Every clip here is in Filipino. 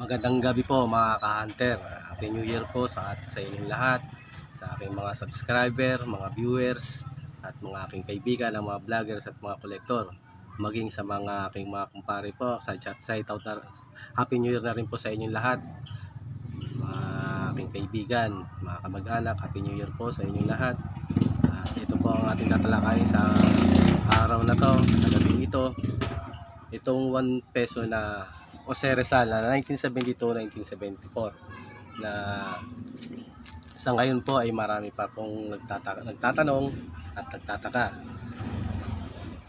Magandang gabi po mga ka-hunter. Happy New Year po sa inyong lahat, sa aking mga subscriber, mga viewers, at mga aking kaibigan, ang mga vloggers at mga kolektor. Maging sa mga aking mga kumpare po, sa chat site out na, Happy New Year na rin po sa inyong lahat. Mga aking kaibigan, mga kamag-anak, Happy New Year po sa inyong lahat. Ito po ang ating tatalakayin sa araw na to, sa gabi ito. Itong 1 peso na Jose Rizal na 1972-1974 na sa ngayon po ay marami pa pong nagtatanong at nagtataka.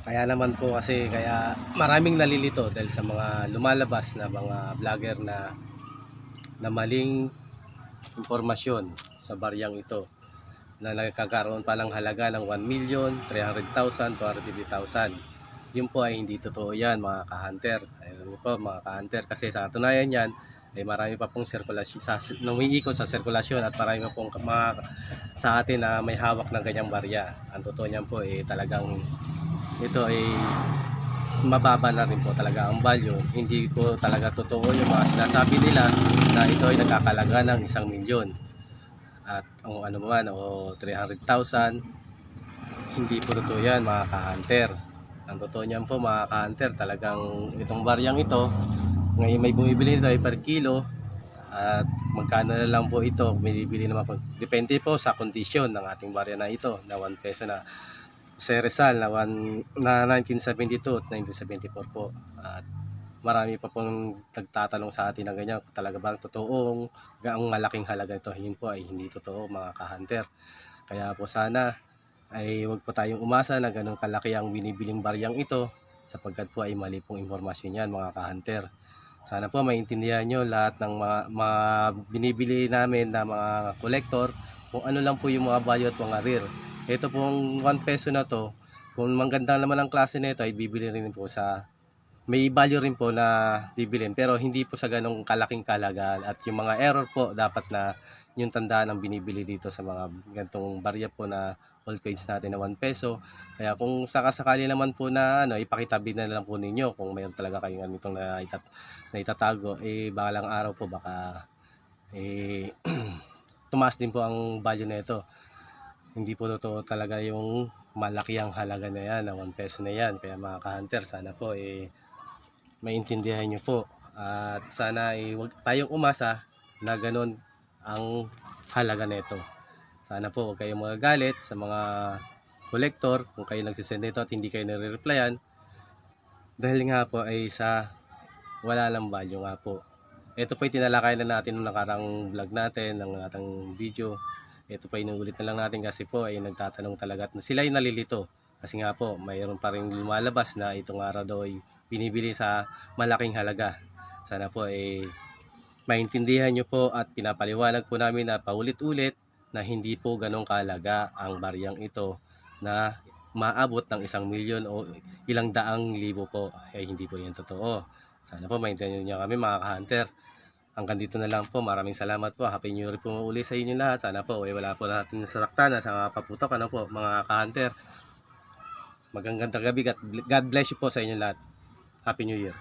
Kaya naman po kasi kaya maraming nalilito dahil sa mga lumalabas na mga vlogger na maling impormasyon sa baryang ito na nagkakaroon pa ng halaga ng 1,300,000 to 250,000. Yun po ay hindi totoo yan mga ka-hunter. Ayun po mga ka-hunter, kasi sa katunayan yan ay marami pa pong sirkulasyon, umiikot sa sirkulasyon, at marami pa pong mga sa atin na may hawak ng ganyang barya. Ang totoo niyan po ay talagang ito ay mababa na rin po talaga ang value. Hindi po talaga totoo yung mga sinasabi nila na ito ay nagkakalaga ng 1,000,000 at ang ano man o 300,000. Hindi po totoo yan mga ka-hunter. Ang totoo niyan po mga ka-hunter, talagang itong baryang ito ngayon may bumibili nito ay per kilo, at magkano na lang po ito binibili naman po, depende po sa kondisyon ng ating barya na ito na 1 peso na Jose Rizal na 1972 at 1974 po. At marami pa pong nagtatanong sa atin ng ganyan, talaga bang totoong ang malaking halaga ito? Yun po ay hindi totoo mga ka-hunter. Kaya po sana ay wag po tayong umasa na ganun kalaki ang binibiling baryang ito, sapagkat po ay mali pong impormasyon yan mga ka-hunter. Sana po maintindihan nyo lahat ng mga binibili namin na mga collector, kung ano lang po yung mga value at mga rare. Ito pong 1 peso na to, kung maganda naman ang klase nito ay bibili rin po sa, may value rin po na bibilin, pero hindi po sa ganong kalaking kalagaan. At yung mga error po dapat na yung tandaan ang binibili dito sa mga gantong barya po na all coins natin na 1 peso. Kaya kung sakasakali naman po na ipakitabi na lang po ninyo kung mayroon talaga kayong ganitong na itatago, balang araw po baka tumaas din po ang value na ito. Hindi po totoo talaga yung malaki ang halaga na yan, na 1 peso na yan. Kaya mga ka-hunter, sana po maintindihan nyo po. At sana huwag tayong umasa na ganun ang halaga nito. Sana po huwag kayong magagalit sa mga collector kung kayo nagsisend nito at hindi kayo nare-replyan, dahil nga po ay wala lang value nga po. Ito po ay tinalakay na natin nung nakarang vlog natin, ng ating video. Ito po ay inuulit na lang natin kasi po ay nagtatanong talaga at sila ay nalilito. Kasi nga po, mayroon pa rin lumalabas na itong araw daw ay binibili sa malaking halaga. Sana po maintindihan nyo po, at pinapaliwanag po namin na paulit-ulit na hindi po ganong kahalaga ang baryang ito na maabot ng 1,000,000 o ilang daang libo po. Hindi po yan totoo. Sana po maintindihan nyo kami mga ka-hunter. Hanggang dito na lang po. Maraming salamat po. Happy New Year po uli sa inyo lahat. Sana po wala po natin nasasaktan sa mga paputok po mga ka-hunter. Magandang gabi. God bless you po sa inyo lahat. Happy New Year.